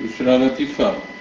بشرى لطيفة.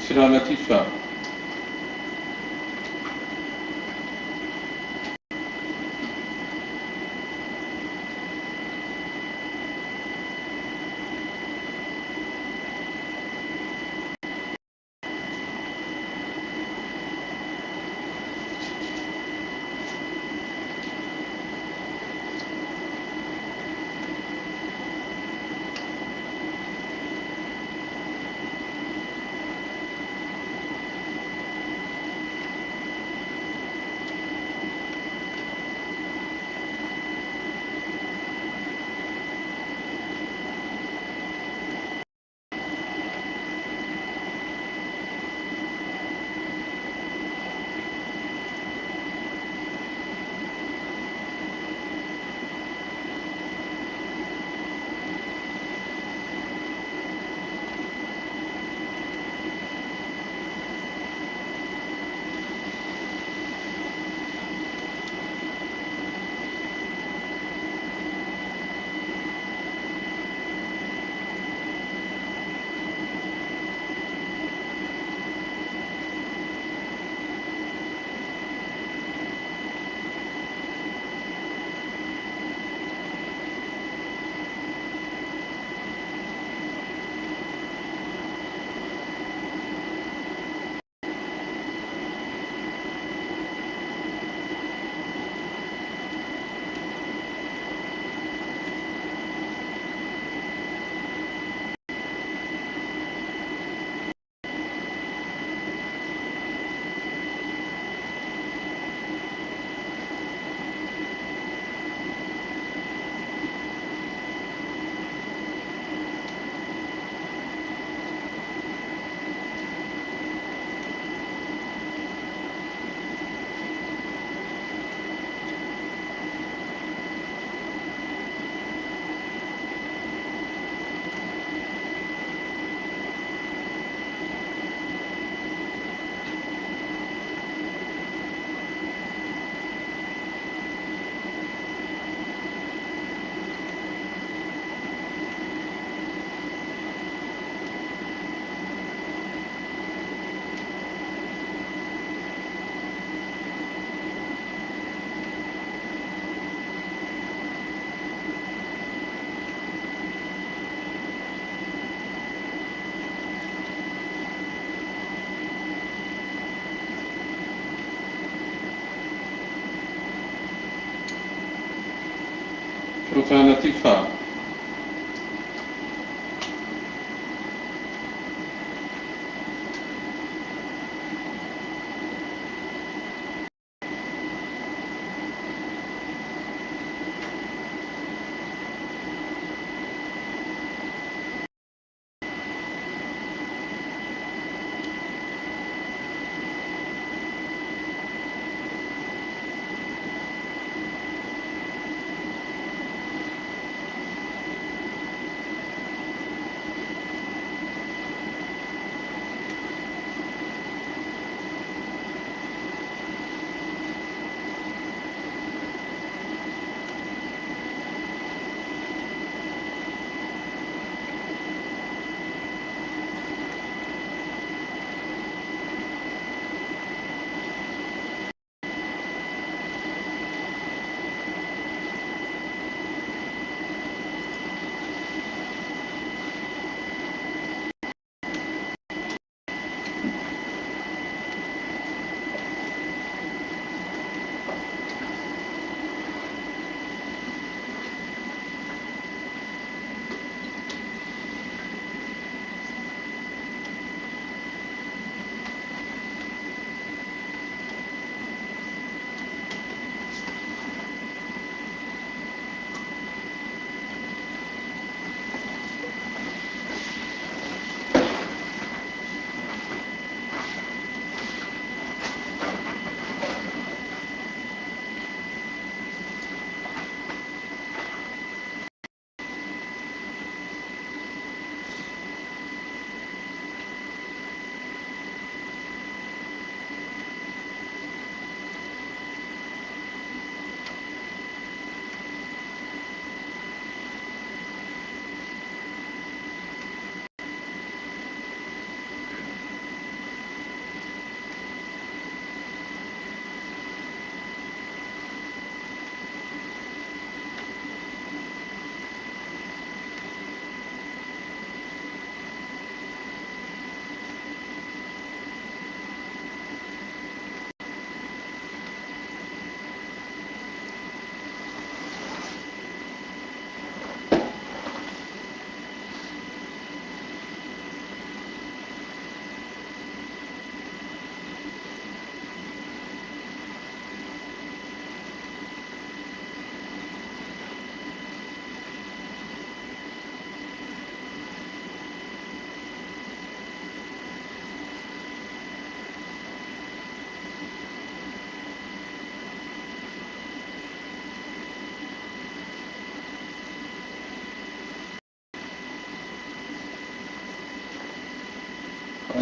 كسرى لطيفة. شوفها لطيفة.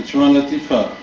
نجوى لطيفة.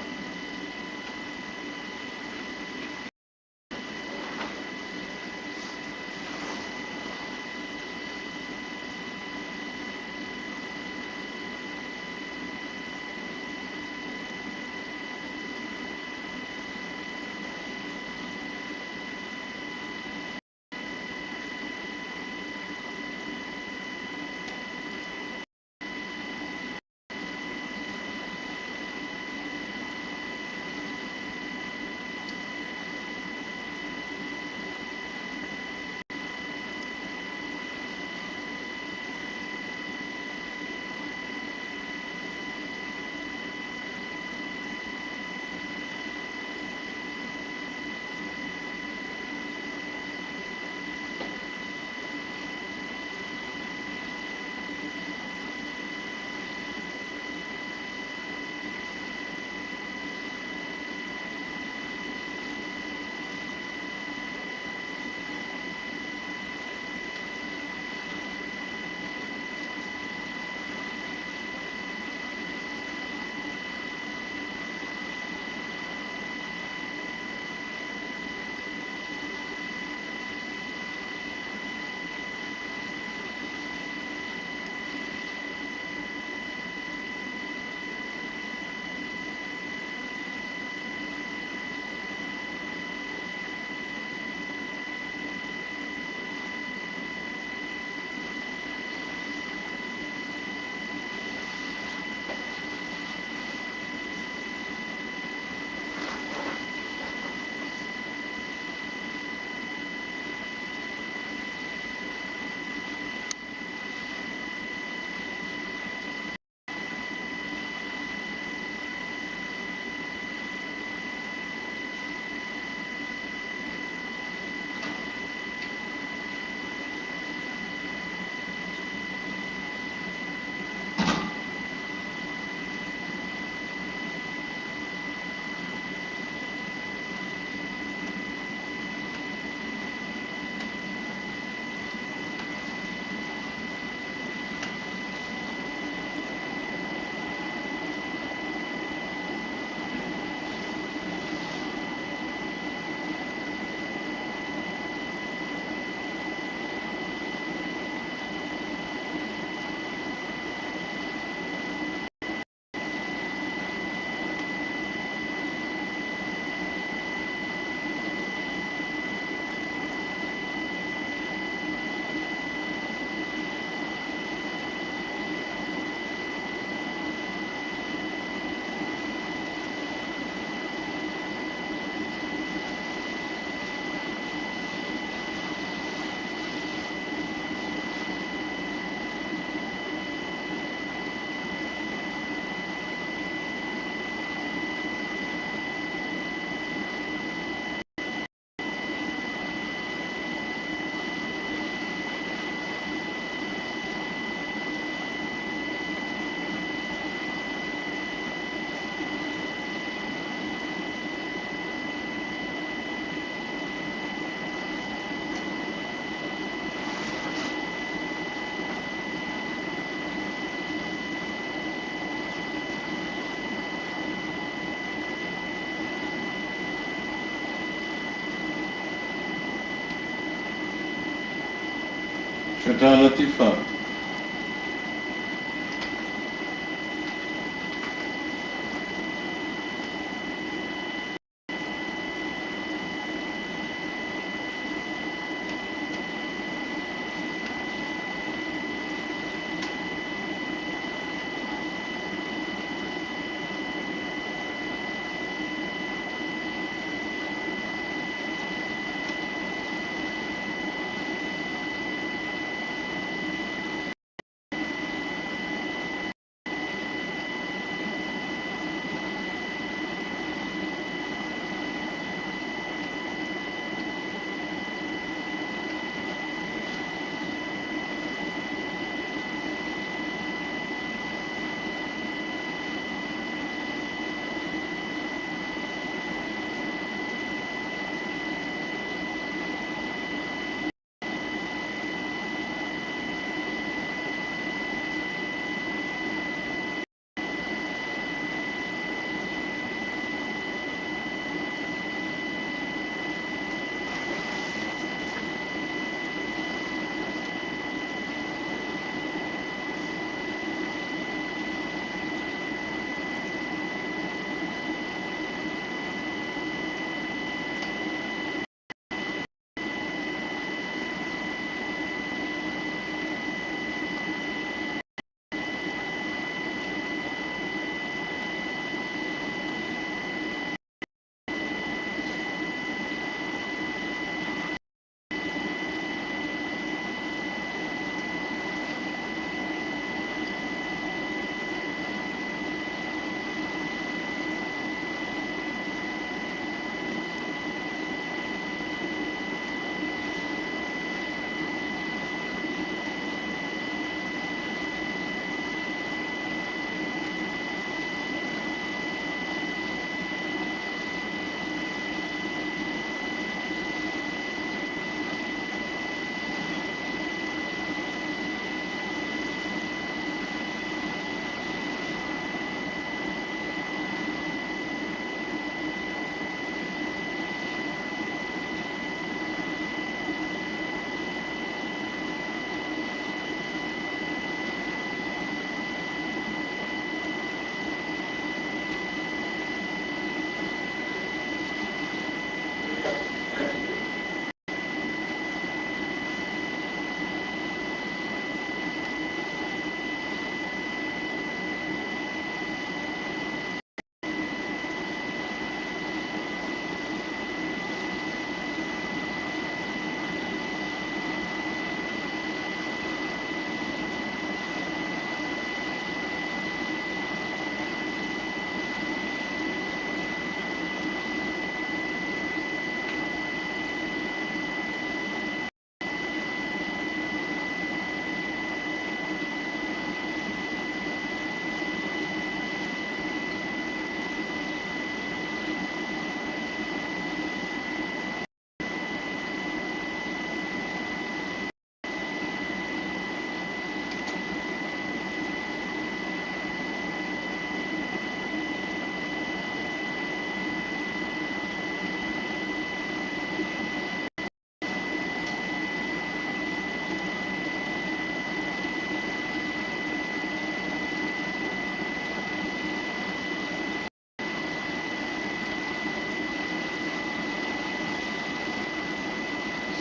شجاع لطيفة.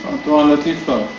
Antoine Latifa.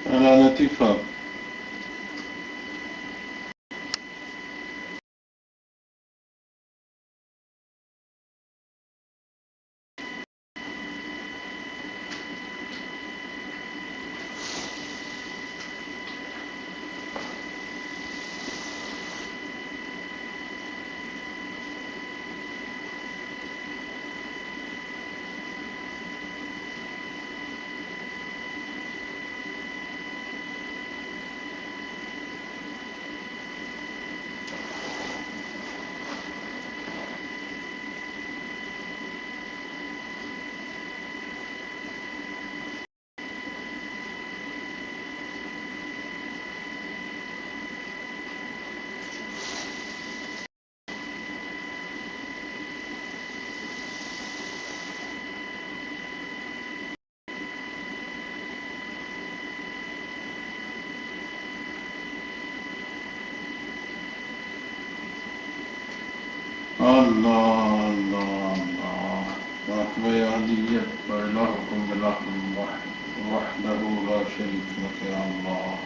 Ala Latifa. الله الله الله وأكبر أهلية وإلهكم إله واحد وحده لا شريك لك يا الله.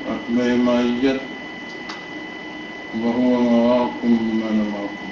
أكبر معية وهو معكم وأنا معكم.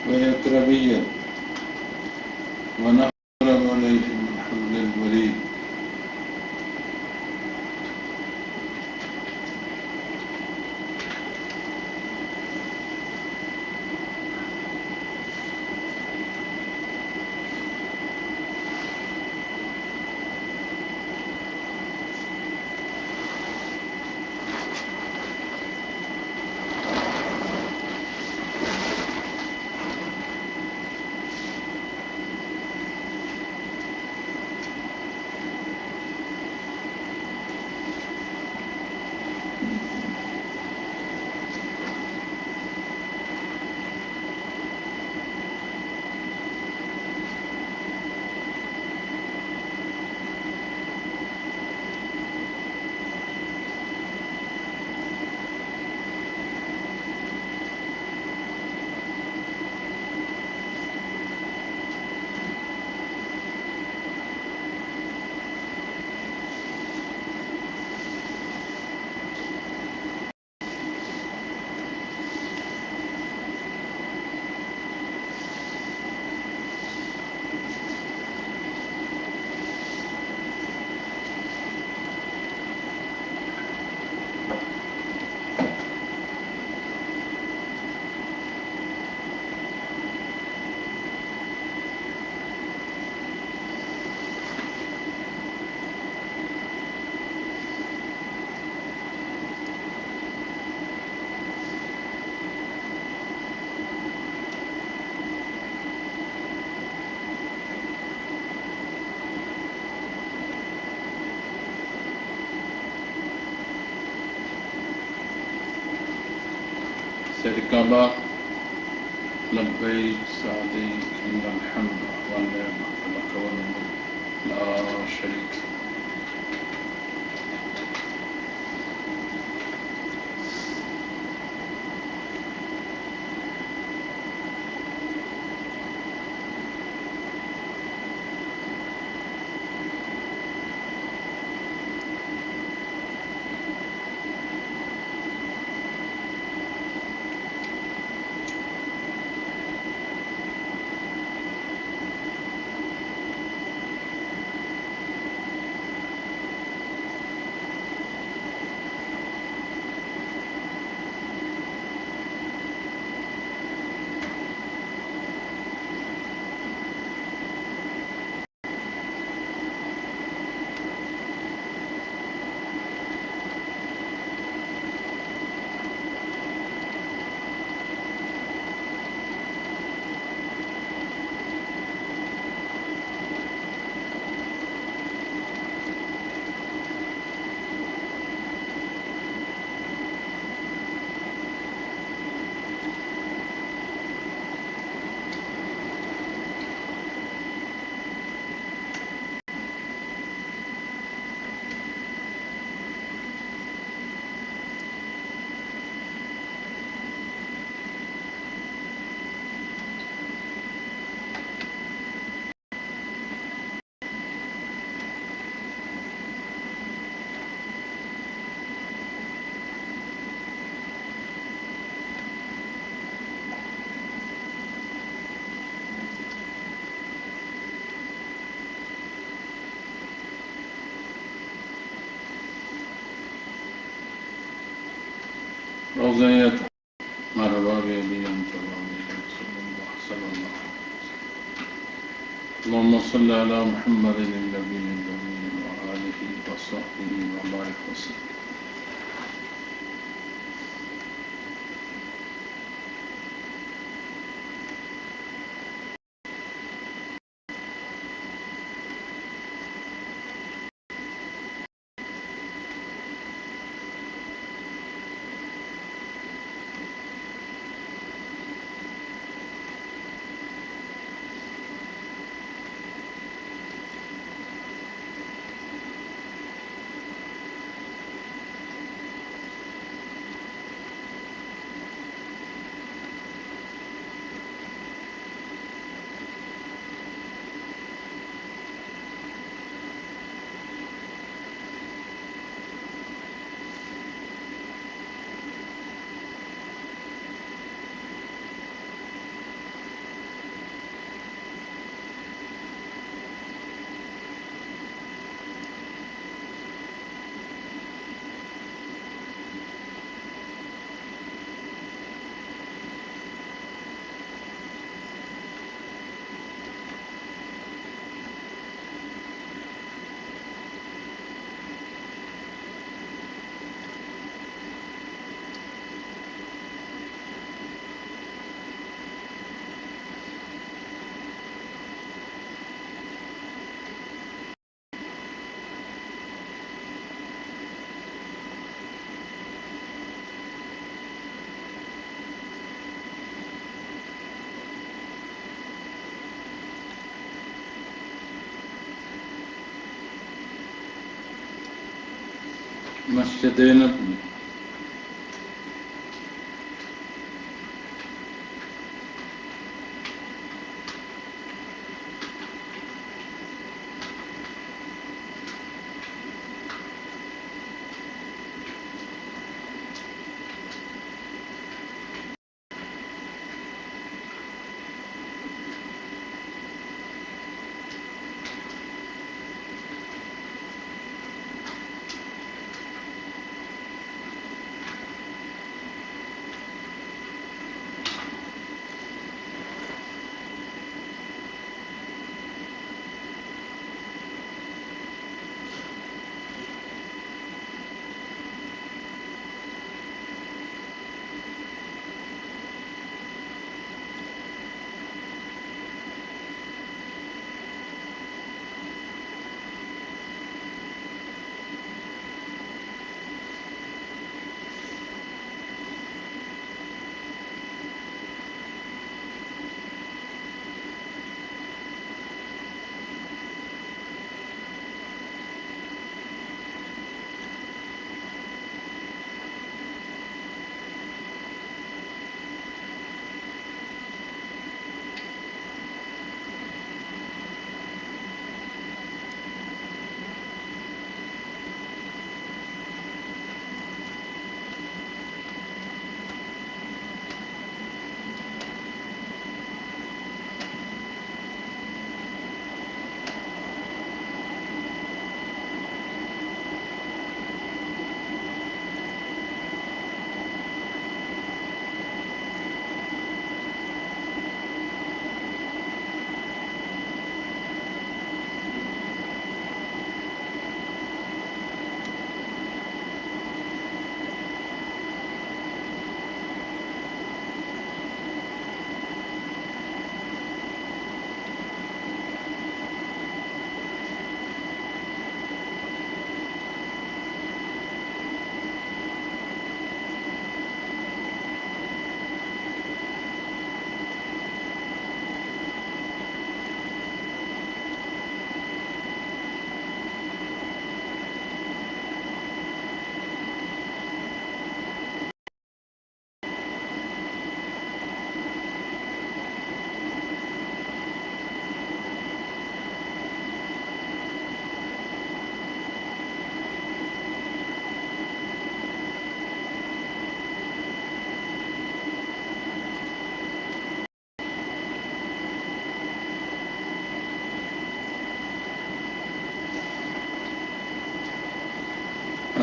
ويكربيا ونحرم عليه من حبل الوريد. Syed Kaaba لبيك سعديك إن الحمد والنعمة لك والملك لا شريك لك. روزية مرحبا بأبي أنت وأبي صلى الله عليه وسلم. اللهم صل على محمد النبي الأمين وآله وصحبه وبارك وسلم. مسجد نبوي.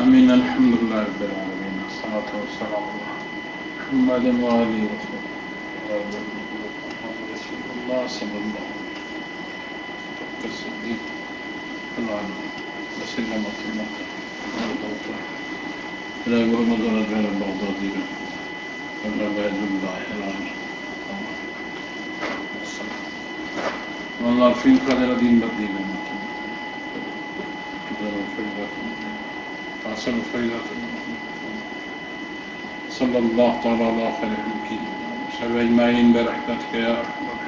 आमीन। अल्हम्दुलिल्लाह रब्बिल आलमीन, अस्सलातु वस्सलामु अला मुहम्मदिन व आलिहि व सल्लल्लाहु والله في قدر دين بديل حسن فائدة صلى الله تعالى على خير خلقه وصحبه أجمعين برحمتك يا أرحم الراحمين.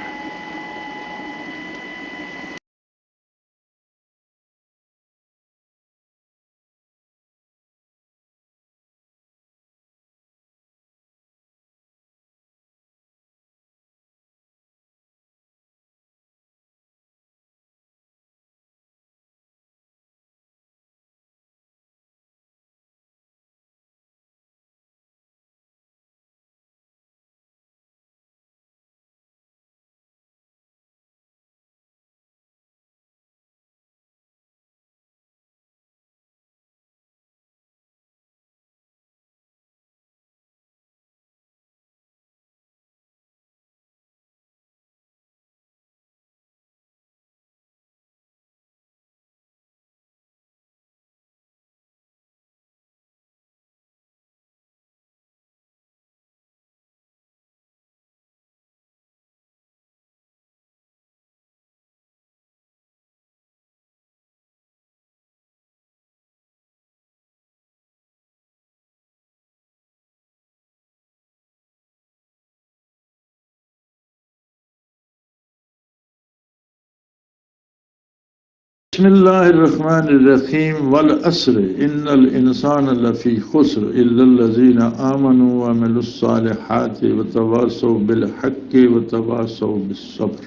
बिस्मिल्लाहिर्रहमानिर्रहीम वल अस्र इन्नल इंसान लफी खुस्र इल्लल्लज़ीना आमनू व अमिलुस्सालिहाति व तवासौ बिल हक्कि व तवासौ बिस्सब्र।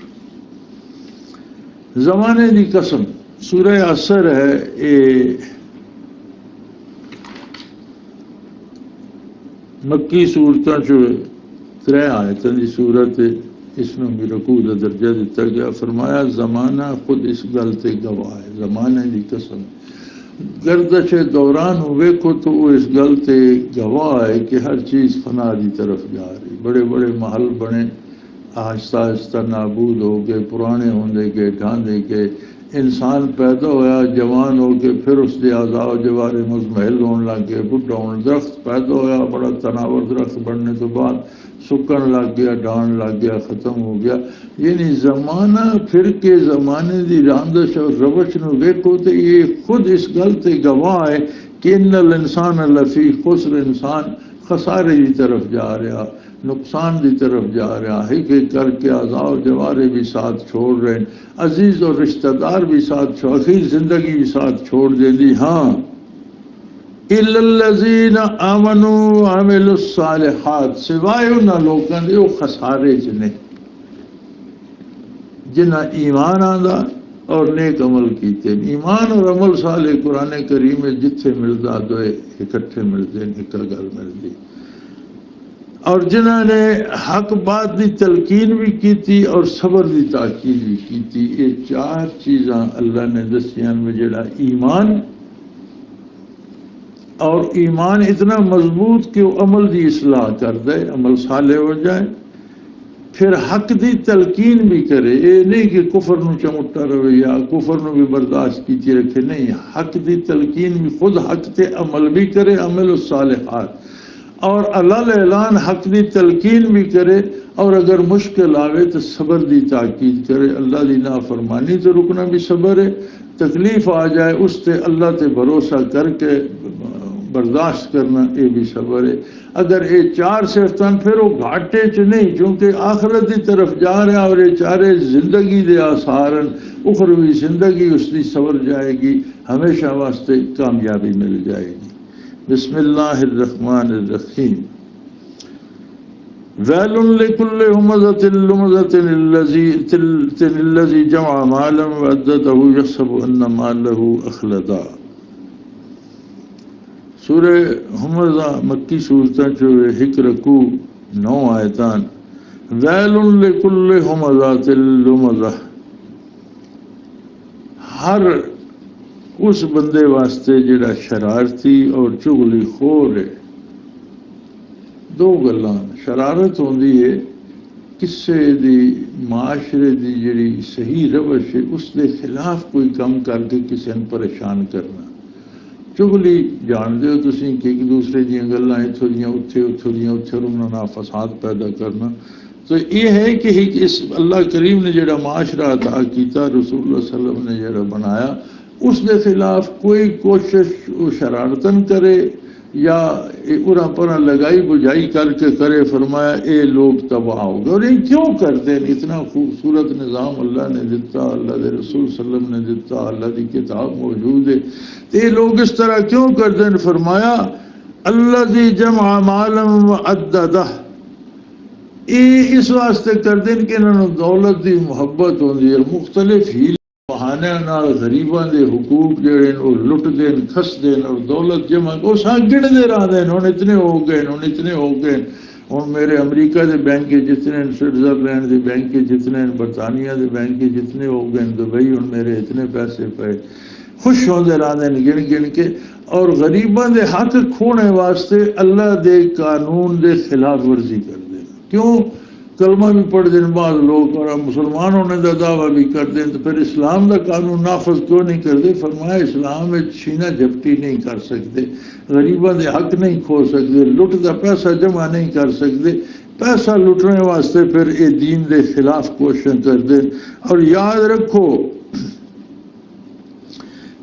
ज़माने दी कसम सूरह असर है। ये मक्की सूरतां चो 3 आयतां दी सूरत। इसमें भी रकू का दर्जा दिता गया। फरमाया ज़माना खुद इस गल से गवाह है। ज़माने की कसम गर्दश दौरान वेखो तो वो इस गल से गवाह है कि हर चीज़ फना की तरफ जा रही। बड़े बड़े महल बने आहिस्ता आहिस्ता नाबूद हो गए, पुराने होंदे गए, ढांदे गए। इंसान पैदा होया जवान हो के फिर उसके आज़ाव जवारे मुजमहल होने लग गए, बुढ़ा होने। दरख्त पैदा होया बड़ा तनावर दरख्त बनने तो बाद सुकन लग गया, डांड लग गया, ख़त्म हो गया। यानी ज़माना फिर के ज़माने की रांदश और रवश में वेखो तो ये खुद इस गल से गवाह है कि इन्नल इंसान लफी खुस्र, इंसान खसारे की तरफ जा रहा, नुकसान की तरफ जा रहा है। कि करके आज़ाव जवारे भी साथ छोड़ रहे हैं, अजीज़ और रिश्तेदार भी साथ छोड़, आखिर जिंदगी भी साथ छोड़ देनी। हाँ, इल्लल्लज़ीना आमनू व अमिलुस्सालिहात, सिवाय उन लोगों के वो खसारे च ने जिन्हें ईमान आंदा और नेक अमल कीते। ईमान और अमल साले कुरान करीम में जिथे मिलता दो इकट्ठे मिलते, एक गल मिलती। और जिन्होंने हक बात की तलकीन भी की और सबर की ताकीद भी की। ये 4 चीज़ां अल्लाह ने दसियां में जड़ा ईमान, और ईमान इतना मजबूत कि वो अमल की इसलाह कर दे, अमल साले हो जाए। फिर हक की तलकीन भी करे। ये नहीं कि कुफर नूं चमुट्टा रहे या कुफर नूं भी बर्दाश्त की रखे, नहीं, हक की तलकीन भी खुद हक से अमल भी करे, अमल सालिहात। और अल्लाह ऐलान हक की तलकीन भी करे। और अगर मुश्किल आवे तो सबर की ताकीद करे। अल्लाह की नाफरमानी तो रुकना भी सबर है, तकलीफ आ जाए उस ते अल्लाह ते भरोसा करके बर्दाश्त करना, ये भी सबर है। अगर ये 4 सिफतां फिर वो घाटे च नहीं, क्योंकि आखिरत की तरफ जा रहा और ये 4 जिंदगी के आसारन, उखरवी जिंदगी उसकी सवर जाएगी, हमेशा वास्ते कामयाबी मिल जाएगी। बिस्मिल्लाहिर्रहमानिर्रहीम। वैलुन लिकुल्लि हुमज़तिन लुमज़तिन अल्लज़ी जमअ मालन व अद्ददहु यहसबु अन्ना मालहु अखलदा। सूरह हुमज़ा मक्की सूरतां चो 1 रकू 9 आयतान। वैलुन लिकुल्लि हुमज़तिन लुमज़ह, हर उस बंदे वास्ते जिहड़ा शरारती और चुगली खोर है। दो गल्लां, शरारत होंदी है किसे दी माशरे दी जिहड़ी सही रवश है उसके खिलाफ कोई काम करके किसी ने परेशान करना। चुगली जानते हो तुसीं कि एक दूसरे दीयां गल्लां इत्थों दियां उत्थे उत्थों दियां उत्थे उन्हां नाल फसाद पैदा करना। तो ये है कि इस अल्लाह करीम ने जिहड़ा माशरा अता कीता, रसूलुल्लाह सल्लल्लाहु अलैहि वसल्लम ने जिहड़ा बनाया, उसके खिलाफ कोई कोशिश शरारतन करे या उरा परा लगाई बुझाई करके करे, फरमाया ये लोग तबाह हो गए। और ये क्यों करते हैं? इतना खूबसूरत निज़ाम अल्लाह ने दिता, अल्लाह के रसूल सल्लल्लाहु अलैहि वसल्लम ने दिता, अल्लाह की किताब मौजूद है, तो ये लोग इस तरह क्यों करते हैं? फरमाया अल्लज़ी जमा मालम व अद्ददह, ये इस वास्ते करते हैं कि इन्होंने दौलत की मुहब्बत होती है, मुख्तलिफ हीले बहाने नाल गरीबां दे हुकूक जिहड़े वो लुटदे न, खसदे न और दौलत जमा उस गिणदे रहंदे न, हुण इतने हो गए, हुण इतने हो गए, हुण मेरे अमरीका के बैंक जितने, स्विट्जरलैंड के बैंक जितने, बरतानिया के बैंक जितने हो गए, दुबई हुण मेरे इतने पैसे पे, खुश होंदे रहंदे न गिण गिण के। और गरीबां दे हक खोने वास्ते अल्लाह दे कानून दे खिलाफ वर्जी करदे न। क्यों? कलमा भी पढ़ते हैं बाद लोग और मुसलमान होने का दावा भी करते हैं, तो फिर इस्लाम का कानून नाफज क्यों नहीं करते? फरमाया इस्लाम में छीना झपटी नहीं कर सकते, गरीबों के हक नहीं खो सकते, लुट का पैसा जमा नहीं कर सकते। पैसा लुटने वास्ते फिर ये दीन के खिलाफ कोशिश करते। और याद रखो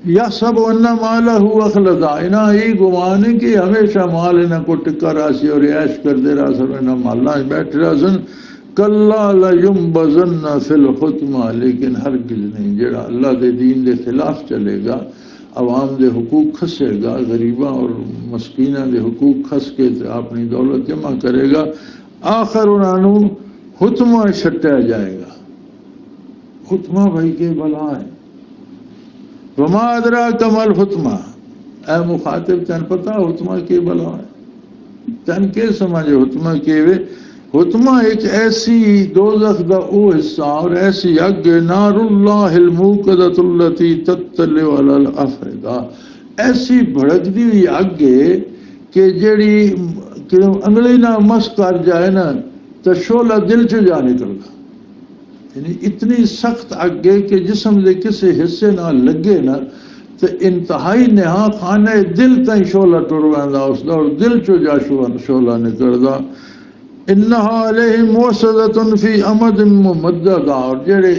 या सब अन्ना माला हुआ अखलदा, इना यही गुमान है कि हमेशा माल इन्हें को टिका रासी और ऐश करते रहा सन, इन्हें माला बैठ रहा सन। कल्ला लयुम्बज़न्ना फिल हुत्मा, लेकिन हरगिज़ नहीं, जेड़ा अल्लाह के दीन के खिलाफ चलेगा, अवाम के हुकूक खसेगा, गरीबां और मस्कीना के हुकूक खस के अपनी दौलत जमा करेगा, आखिर उन्होंने हुत्मा छट्टिया जाएगा। हुत्मा भाई के बला है। वमा अदरा कमल हुत्मा, ए मुखातिब तन पता हुत्मा के बला है? तन के समझे हुत्मा के वे? हुत्मा एक ऐसी दोज़ख दा ओ हिस्सा और ऐसी अग नारुल्लाहिल मूक़दतुल्लती तत्तलु अलल अफ़इदा, ऐसी भड़कदी हुई अग है कि जेड़ी अंगली ना मस कर जाए ना तो शोला दिल च जा निकलदा। यानी इतनी सख्त अग है कि जिस्म के किसी हिस्से ना लगे ना तो इंतहाई नेहा खाने दिल तई शोला टुर वंदा उसदा और दिल चो जा शोला निकलदा। इन्नहा अलैहिम मुसद्दतुन फी अमद मुमद्ददा, और जेड़े